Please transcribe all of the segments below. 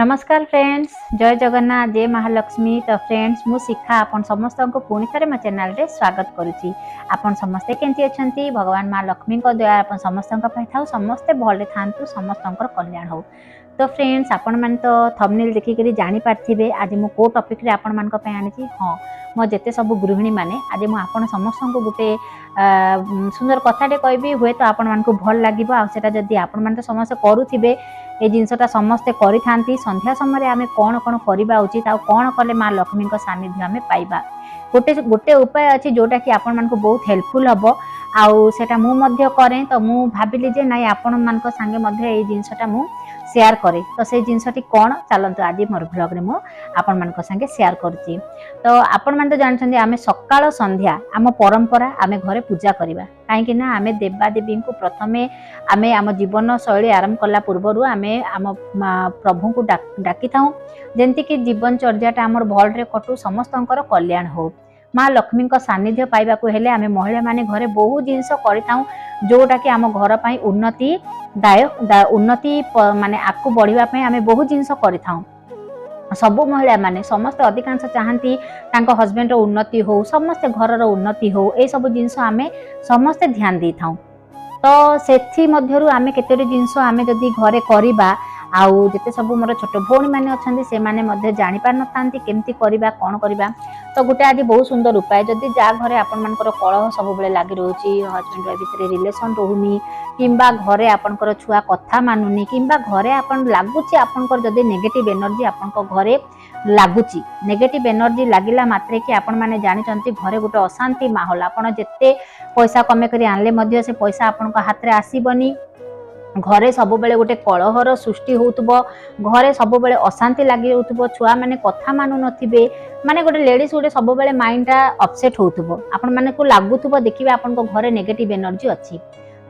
नमस्कार फ्रेंड्स, जय जगन्नाथ, जय महालक्ष्मी। तो फ्रेंड्स मु शिखा आपन समस्त को पुणी थे मो चैनल रे स्वागत करुच्ची। आपन समस्ते केंती अछंती? भगवान माँ लक्ष्मी को दया आपन समस्त था समस्ते भले थांतु, समस्त कल्याण हो। तो फ्रेंड्स आपण मान तो थंबनेल देखिक जानी पार्थिबे आज मु को टॉपिक रे आपण मान को पे आनी छी। हां, मो जेते सब गृहिणी माने आज मु आपण समस्त को गुटे सुंदर कथाटे कहबी, हुए तो आपण मान को भल लागिबो। आ सेटा जदी आपण मान तो समस्त करूथिबे ए जिनसटा समस्ते करि थांती। संध्या समय आमे कोन कोन करबा उचित आ कोन कले माँ लक्ष्मी को सानिध्य आमे पाइबा। गोटे गोटे उपाय अछि जोटा कि आपण मान को बहुत हेल्पफुल हबो। आउ सेटा मु मध्य करे तो मु भाबिली जे नाइ आपण मान को संगे मध्य ए जिनसटा मु शेयर करे। तो से जिनसटी कोन चलंतु आज मोर ब्लॉग रे मु आपण मान को संगे शेयर करची। तो आपण मान तो जानछन्ती आमे सकाळ संध्या आम परंपरा आमे घरे पूजा करबा काहेकि ना आमे देवा देवी को प्रथमे आमे आम जीवन शैली आरंभ कला पूर्वरु आमे आम प्रभु को डाकी थाउ जेंति कि जीवन चर्याटा आमर भल रे कटु, समस्तंकर कल्याण हो। माँ लक्ष्मी को सानिध्य पाइबा को हेले आमे महिला माने घरे बहुत जिनस करिथाउ जोटा कि आम घर पई उन्नति उन्नति माने आकु बढ़िबा पई आमे बहुत जिनस करिथाउ। सबु महिला माने समस्त अधिकांश चाहती तांको हस्बैंड रो उन्नति हो, समस्त घर रो उन्नति हो, ए सब जिनस आमे समस्त ध्यान दै थाउ। तो सेथि मध्यरु आमे केतेरे जिनस आमे जदी घरे करिबा आउ जेते सब मोर छोट भौणी माने अछंती से माने मध्ये जानि पार नथांती केमती करिबा कोन करिबा। तो गुटे आज बहुत सुंदर उपाय जदी जा घरे आपन मानकर कलह सब बेले लागि रहउची, हस्बैंड वाइफ भितरे रिलेशन रहउनी, किंबा घरे आपनकर छुआ कथा मानुनी, किंबा घरे आपन लागुची आपनकर जदी नेगेटिव एनर्जी आपनकर घरे लागुची, नेगेटिव एनर्जी लागिला मात्रे कि आपण माने जानि चंती घरे गुटे अशांति माहौल। आपण जेते पैसा कमे करी आनले मध्ये से पैसा आपनकर हाथ रे आसीबनी। घरे सब बेले गोटे कलहर सृष्टि होउतबो, घरे सब बेले अशांति लागि होउतबो, छुआ माने कथा मानु नथिबे, माने गोटे लेडीज गोटे सब बेले माइंडटा अपसेट होउतबो। आपण माने को लागुतबो देखिबे आपण को घरे नेगेटिव एनर्जी अछि।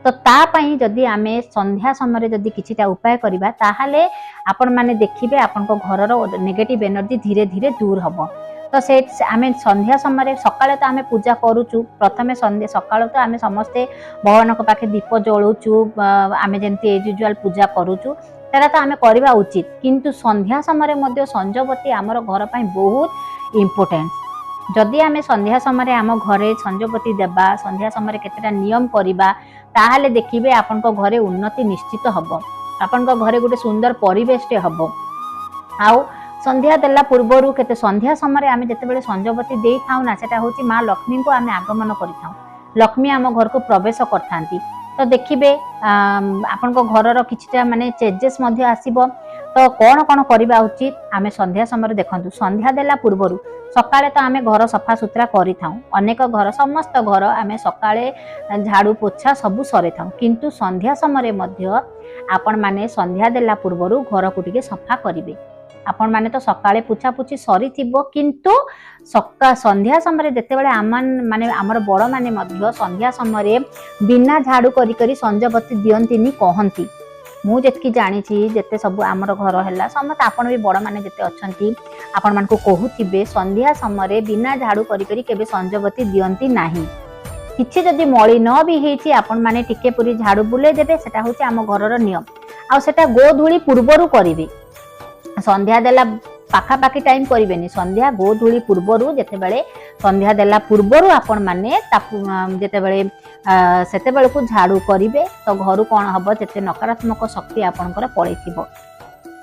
तो ता पई जदी आमे संध्या समय जदी किछिटा उपाय करिबा ताहाले आपण माने देखिबे आपण को घरर नेगेटिव एनर्जी धीरे धीरे दूर हबो। तो से आमे संध्या समय सकाळे तो आमे पूजा करूचु, प्रथमे संध्या सकाळ तो आमे समस्ते भगवान को पाखे दीप जळुचु, आमे जेंति एज यूजुअल पूजा करूचु तेरा तो आमे करबा उचित। किंतु संध्या समय मध्ये संजोवती आमर घर पई बहुत इम्पोर्टेंट। जदि आमे संध्या समय आम घरे संजोवती देबा, संध्या समय केतेटा नियम करिबा ताहाले देखिबे आपन को घरे उन्नति निश्चित हबो, आपन को घरे गोटे सुंदर परिवेशटे हबो। आउ संध्या देला पूर्वरु केते संध्या समय आमे जेतेबेले संजोवती देई थाउ ना सेटा होची माँ लक्ष्मी को आमे आगमन करि थाउ। लक्ष्मी आम घर को प्रवेश करथांती। तो देखिबे आपन को घरर किछटा माने चेंजेस मध्ये आसीबो। तो कोन कोन करिबा उचित आमे संध्या समय देखंतु। संध्या देला पूर्वरु सकाळे तो आमे घर सफा सुतरा करि थाउ, अनेक घर समस्त घर आमे सकाळे झाड़ू पोछा सबु सरे थाउ। किंतु संध्या समय मध्ये आपण माने संध्या देला पूर्वरु घर को टिके सफा करिवे। आपण माने तो सकाळे पुछा पुछी सरी थिबो, किंतु संध्या समय जेतेबेले आमान माने आमर बड़ माने मध्ये संध्या समय बिना झाड़ू करी करी संजबती दियंतीनी कहंती। मु जेतकी जानी छी जेते सब आमर घर हैला समत आपण भी बड़ माने जेते अछंती आपण मान को कहूथिबे संध्या समय बिना झाड़ू करी करी केबे संजबती दियंती नाही। किछि जदी मळी न भी हेछि आपण माने टिके पुरी झाड़ू बुले देबे, सेटा होछि आम घरर नियम। आ सेटा गोधूली पूर्वरु करिवे, संध्या देला पाखा पाखी टाइम करिवेनी। संध्या गोधूली पूर्वरु जेतेबेले संध्या देला पूर्वरु आपण माने जेतेबेले सेतेबेले को झाड़ू करिवे तो घर कोन हबो जेते नकारात्मक शक्ति आपनकर पळैथिबो।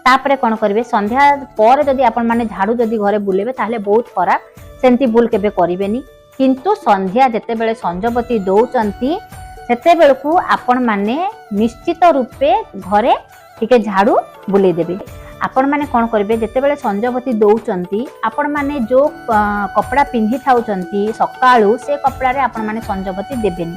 तापरे कोन करिवे संध्या पर जदी आपण माने झाड़ू जदी घरे बुलेबे ताहले बहुत खराब, सेंती भूल केबे करिवेनी। किंतु संध्या जेतेबेले संजोवती दउचंती सेतेबेले को आपण माने निश्चित रूपे घरे टिके झाड़ू बुले देबे। आपण माने कोन करिवे जेतेबेले संजोवती दउचंती आपण माने जो कपड़ा पिंधि थाउचंती सकाळू से कपड़ा रे आपण माने संजोवती देबेनी।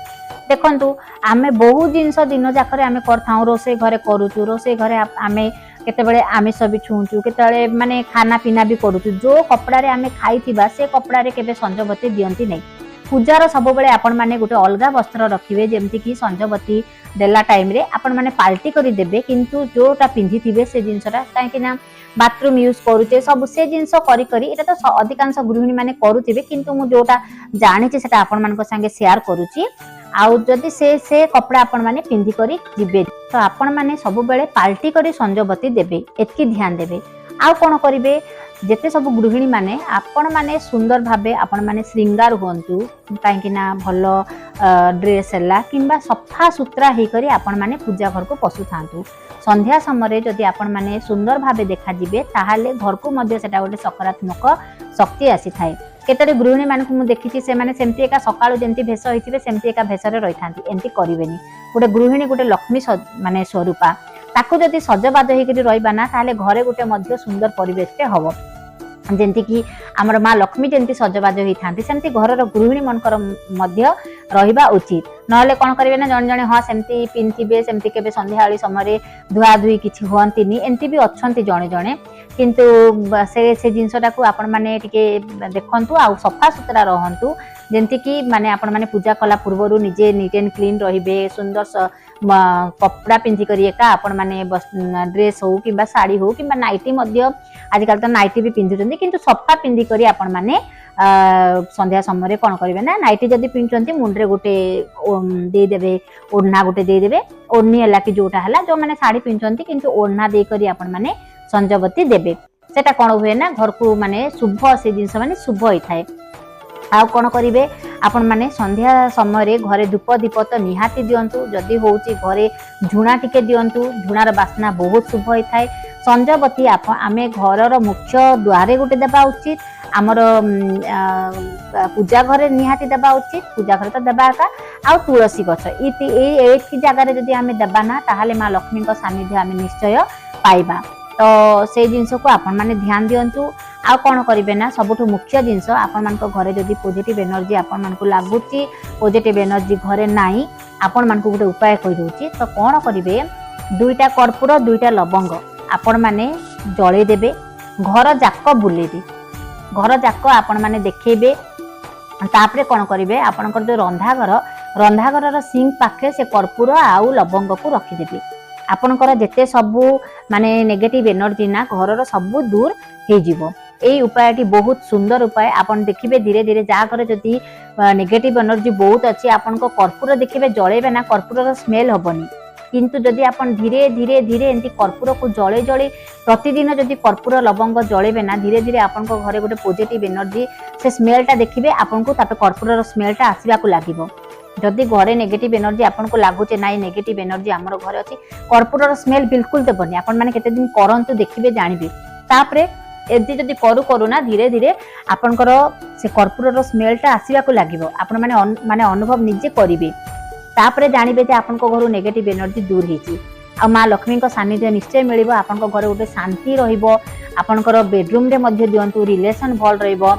देखंतु आमे बहु जिंस दिन जाकरे आमे करथाउ, रोसे घरे करूचु, रोसे घरे आमे केतेबेले आमिष भी छुंचु, केतेबेले माने खाना पीना भी करूचु, जो कपड़ा रे आमे खाइथिबा से कपड़ा रे केबे संजोवती दियंती नै। पूजार सब बेले आपण माने गोटे अलगा वस्त्र रखिवे जेमति कि संजोवती देला टाइम रे आपण माने पाल्टी करी देबे। किंतु जोटा पिंधि थिबे से जिंसटा काहे ना बाथरूम यूज करूचे सब से जिंस करी करी एटा तो अधिकांश गृहिणी माने करूथिबे, किंतु मु जोटा जानि छी सेटा आपण मानको संगे शेयर करूची। आउ जदि से कपड़ा आपण माने पिंधि करी जिबे तो आपण माने सब बेले पाल्टी करी संजोवती देबे, एतकी ध्यान देबे। आउ कौन करेंगे जिते सब गृहिणी माने आपण माने सुंदर भावे आपण माने श्रृंगार हुंतु कहीं भल ड्रेस है कि सफा सुतरा होकर आपण माने पूजा घर को पशु था संध्या समय जदि आपण माने सुंदर भावे देखा जिबे ताहाले घर को मध्य सेटा गोटे सकारात्मक शक्ति आसी थाए केतरे गृहिणी मानक मु देखिछि से माने सेमती एका सकाळु जेंती भेष होइथिबे सेमती एका भेषरे रहि थांती एंती करिवेनी गोटे गृहिणी गोटे लक्ष्मी माने स्वरूपा ताकू जदि सजबाज होकर रहिबा ना ताहाले घरे गोटे मध्य सुंदर परिवेश हबो जेंती कि आमर माँ लक्ष्मी जेंती सजबाज होई थांती सेमती घरर गृहिणी मनकर मध्य रहिबा उचित नहले कौन करेंगे ना जन जने हाँ सेमती पिंधिबे सेमती केबे संध्याआळी समय धुआ धुई किछि हुअंतिनी एंती भी अछंती जणे जणे किंतु से जिनसटा को आपण माने टिके देखंतु आ सफा सुतरा रहंतु जेंती कि माने आपण माने पूजा कला पूर्वरु निजे नीट एंड क्लीन रहिबे सुंदर कपड़ा पिंधि करी एका आपण माने ड्रेस हो कि साड़ी हो कि नाइटी मध्य आजकल तो नाइटी भी पिंधुचंती किंतु सफा पिंधि करी आपण माने संध्या समय कौन करेंगे ना नाइटी जदि पिंधुचंती मुंडरे गोटे देदेवे ओढ़ना गोटे देदेवे ओढ़नी है कि जोटा है जो मैंने साड़ी पिंधुचंती किंतु ओढ़ना दे करी आपण माने संजबती देवे सेटा कौन हुए ना घर को माने शुभ से जिनस माने शुभ होता है आउ कौन करेंगे आपण माने संध्या समय घरे धूप दीप तो निहाती दिंतु जदि होउची घरे झुणा टिके दिंतु झुणार बास्ना बहुत शुभ होता है संजबती आमे घरर मुख्य द्वारे गोटे देबा उचित आमर पूजा घरे निहाती देबा उचित पूजा घर तो देबा एका आ तुलसी गछ एक जगार जदि आमे देबा ना ताहाले माँ लक्ष्मी सानिध्य आमे निश्चय पाइबा तो से जिनस को आपण माने ध्यान दिंतु आ कौन करेंगे ना सबुठ मुख्य जिनस आपण मान घरे जदि पॉजिटिव एनर्जी आपण मान लगुच पॉजिटिव एनर्जी घरे नाई आपण मान गोटे उपाय कहि दउची तो कौन करेंगे दुईटा कर्पूर दुईटा लवंग आपण माने जळै देबे घर जाक बुलेबे घर जाक आपण माने देखेबे तापरे कौन करेंगे आपणकर जो रंधाघर सिंक पाखे से कर्पूर आउ लवंग को रखिदेबे आपणकर जेते सबू माने नेगेटिव एनर्जी ना घर सबू दूर हो जिवो एई उपायटी बहुत सुंदर उपाय आपण देखिबे धीरे धीरे जा घर जदि नेगेटिव एनर्जी बहुत अच्छी आपण को कर्पूर देखिबे जळेबे ना कर्पूर स्मेल हबनी किंतु जदि आपण धीरे धीरे धीरे एंती कर्पूर को जळे जळे प्रतिदिन जदि कर्पूर लवंग जळेबे ना धीरे धीरे आपण को घरे गोटे पॉजिटिव एनर्जी से स्मेलटा देखिबे आपण को तापे कर्पूर स्मेलटा आसीबा को लागिबो जदि घरे नेगेटिव एनर्जी आपन को लागुचे नाई नेगेटिव एनर्जी हमर घरे अछि कर्पूर स्मेल बिल्कुल देबनी आपण माने केते दिन करंतु देखिबे जानिबे तापरे एदी जदि करू करू ना धीरे धीरे आपनकर से कर्पूर स्मेलटा आसीबा को लागिबो आपण माने अनुभव निजे करिवे तापरे जानिबे जे आपन को घरु नेगेटिव एनर्जी दूर हिची आ माँ लक्ष्मी को सानिध्य निश्चय मिलिबो आपन को घरे गोटे शांति रहिबो आपनकर बेडरूम रे मध्ये दियंतु रिलेशन भल रहिबो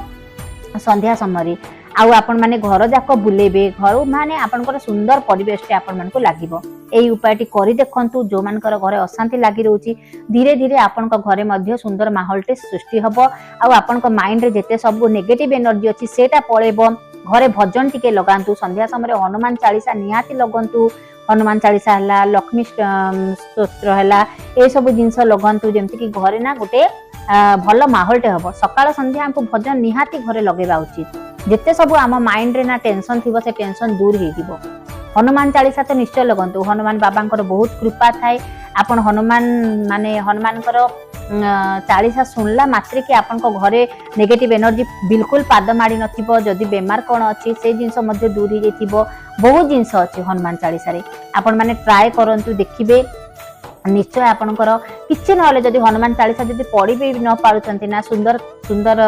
संध्या समय आउ आपण माने घर जाक बुलेबे घर माने आपनकर सुंदर परिवेश आपण मानको लागिबो एई उपायटी करी देखंतु जो मानकर घरे अशांति लागि रहउची धीरे धीरे आपनक घरे मध्ये सुंदर माहौलटे सृष्टि हबो आउ आपनक माइंड रे जेते सब नेगेटिव एनर्जी अछि सेटा पळेबो घरे भजन टिके लगांतु संध्या समय हनुमान चालीसा निहाती लगंतु हनुमान चालीसा हला लक्ष्मी स्तोत्र हला ए सब जिंस लगंतु जेमति कि घरे ना गोटे भल माहौलटे हबो सकाळ संध्या हमको भजन निहाती घरे लगेबा उचित जिते सब आम माइंड रे ना टेंशन थी से टेंशन दूर हो हनुमान चालीसा तो निश्चय लगंतु हनुमान बाबा बहुत कृपा थाए आपण हनुमान माने हनुमान चालीसा शुणला मात्रे कि आपण घरे नेगेटिव एनर्जी बिल्कुल पाद माड़ी नथिबो जदि बेमार कौन अच्छी से जिनस मध्य दूर हो जाइथिबो बहुत जिनस अच्छी हनुमान चालीसा रे आपण माने ट्राए करंतु देखिबे निश्चय आपणकर किछि नहले जदि हनुमान चालीसा जदि पढ़ी भी न पारुचंती ना सुंदर सुंदर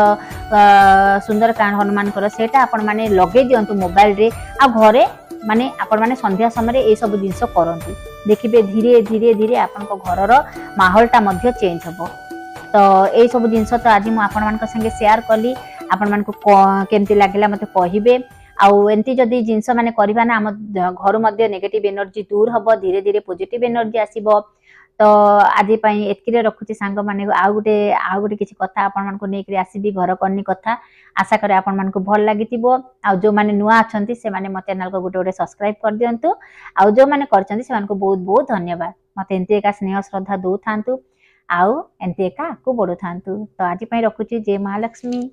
सुंदर कांड हनुमान सेटा आपण माने लगे दियंतु मोबाइल रे आ घरे माने आपण माने संध्या समय ए सब जिंस करंतु देखिबे धीरे धीरे धीरे आपणक घरर माहौलटा मध्य चेंज हबो तो ए सब जिंस तो आज मु आपण मानक संगे शेयर कली आपण मानक केमती लागिला मते कहिबे आउ एंती जदि जिंस माने करबा ना हम घर मध्य नेगेटिव एनर्जी दूर हबो धीरे धीरे पॉजिटिव एनर्जी आसीबो तो आज एतकी रखुची सांग माने आउ गोटे किसी कथा आपण मानक नेकरी आसीबी घर करनी कथा आशा करे आपण मानक भल लागितिबो आ जो माने नुआ अछंती से माने मो चैनल को गोटे सब्सक्राइब कर दियंतु आ जो माने करछंती से मानक बहुत बहुत धन्यवाद मते एंती एका स्नेह श्रद्धा दो थांतु आउ एंती एका को बडो थांतु तो आज पई रखुची जय महालक्ष्मी।